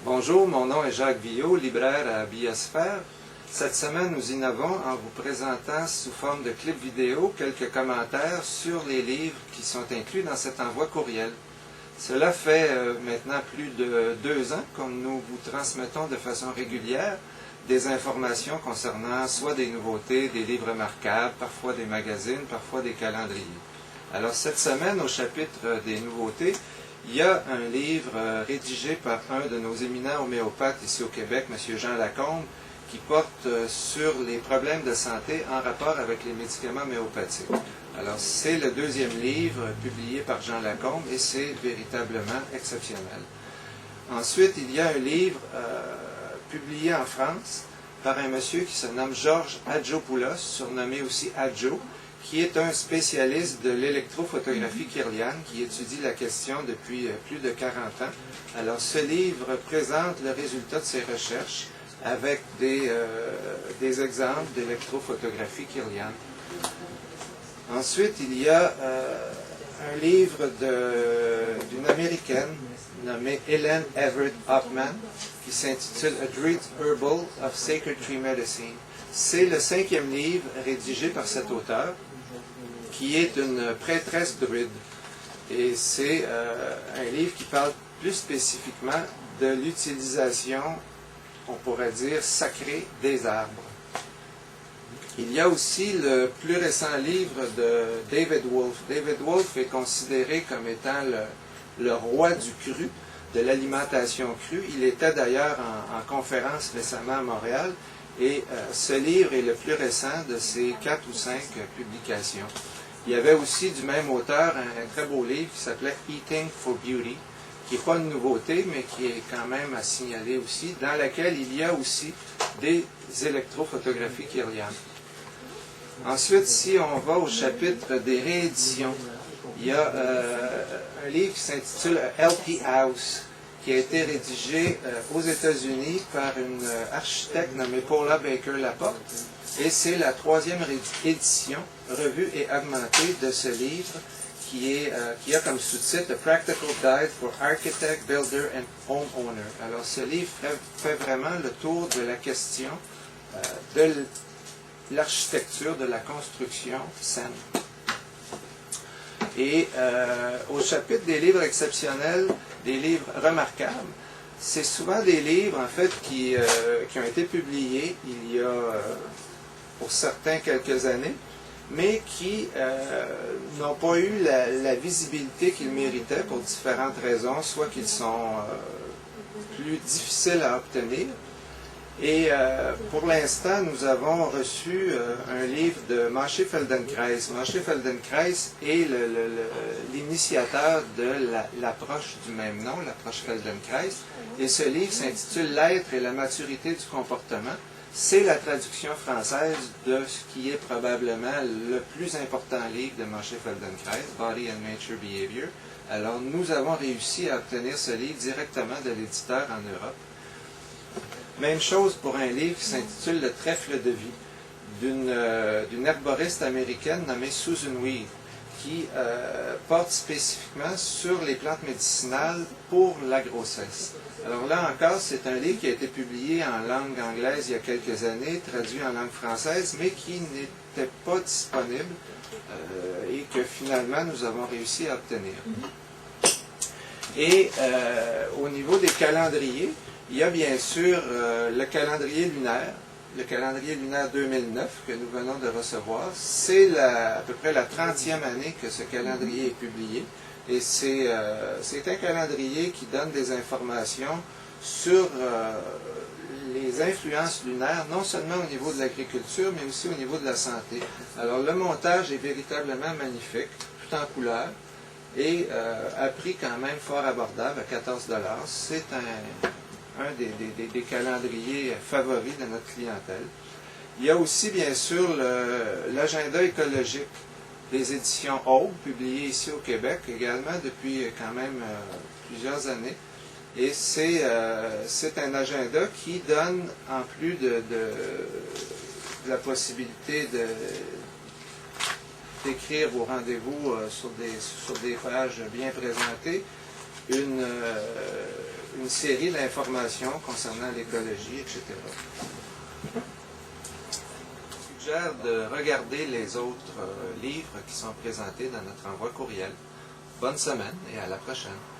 Bonjour, mon nom est Jacques Villot, libraire à Biosphère. Cette semaine, nous innovons en vous présentant sous forme de clip vidéo quelques commentaires sur les livres qui sont inclus dans cet envoi courriel. Cela fait maintenant plus de 2 ans que nous vous transmettons de façon régulière des informations concernant soit des nouveautés, des livres remarquables, parfois des magazines, parfois des calendriers. Alors cette semaine, au chapitre des nouveautés, il y a un livre rédigé par un de nos éminents homéopathes ici au Québec, M. Jean Lacombe, qui porte sur les problèmes de santé en rapport avec les médicaments homéopathiques. Alors c'est le 2e livre publié par Jean Lacombe et c'est véritablement exceptionnel. Ensuite, il y a un livre publié en France par un monsieur qui se nomme Georges Hadjiopoulos, surnommé aussi Hadjo, qui est un spécialiste de l'électrophotographie kirliane, qui étudie la question depuis plus de 40 ans. Alors, ce livre présente le résultat de ses recherches avec des exemples d'électrophotographie kirliane. Ensuite, il y a un livre d'une Américaine nommée Helen Everett Hoffman, qui s'intitule A Druid Herbal of Sacred Tree Medicine. C'est le 5e livre rédigé par cet auteur, qui est une prêtresse druide. Et c'est un livre qui parle plus spécifiquement de l'utilisation, on pourrait dire, sacrée des arbres. Il y a aussi le plus récent livre de David Wolfe. David Wolfe est considéré comme étant le roi du cru, de l'alimentation crue. Il était d'ailleurs en conférence récemment à Montréal, et ce livre est le plus récent de ses 4 ou 5 publications. Il y avait aussi du même auteur un très beau livre qui s'appelait Eating for Beauty, qui n'est pas une nouveauté, mais qui est quand même à signaler aussi, dans laquelle il y a aussi des électrophotographies kirlianes. Ensuite, si on va au chapitre des rééditions, il y a un livre qui s'intitule Healthy House, qui a été rédigé aux États-Unis par une architecte nommée Paula Baker-Laporte, et c'est la 3e édition, revue et augmentée de ce livre, qui a comme sous-titre « A Practical Guide for Architect, Builder and Homeowner ». Alors ce livre fait vraiment le tour de la question de l'architecture, de la construction saine. Et au chapitre des livres exceptionnels, des livres remarquables, c'est souvent des livres en fait qui ont été publiés il y a, pour certains, quelques années, mais qui n'ont pas eu la visibilité qu'ils méritaient pour différentes raisons, soit qu'ils sont plus difficiles à obtenir. Et pour l'instant, nous avons reçu un livre de Moshe Feldenkrais. Moshe Feldenkrais est l'initiateur de l'approche du même nom, l'approche Feldenkrais. Et ce livre s'intitule « L'être et la maturité du comportement ». C'est la traduction française de ce qui est probablement le plus important livre de Moshe Feldenkrais, Body and Nature Behavior. Alors, nous avons réussi à obtenir ce livre directement de l'éditeur en Europe. Même chose pour un livre qui s'intitule « Le trèfle de vie » d'une herboriste américaine nommée Susan Weed, qui porte spécifiquement sur les plantes médicinales pour la grossesse. Alors là encore, c'est un livre qui a été publié en langue anglaise il y a quelques années, traduit en langue française, mais qui n'était pas disponible et que finalement nous avons réussi à obtenir. Et au niveau des calendriers, il y a bien sûr le calendrier lunaire 2009 que nous venons de recevoir. C'est à peu près la 30e année que ce calendrier est publié. Et c'est un calendrier qui donne des informations sur les influences lunaires, non seulement au niveau de l'agriculture, mais aussi au niveau de la santé. Alors le montage est véritablement magnifique, tout en couleur, et à prix quand même fort abordable, à 14$. C'est un des calendriers favoris de notre clientèle. Il y a aussi, bien sûr, l'agenda écologique des éditions Aube, publié ici au Québec également depuis quand même plusieurs années. Et c'est un agenda qui donne, en plus de la possibilité d'écrire vos rendez-vous sur des pages bien présentées, une série d'informations concernant l'écologie, etc. Je suggère de regarder les autres livres qui sont présentés dans notre envoi courriel. Bonne semaine et à la prochaine.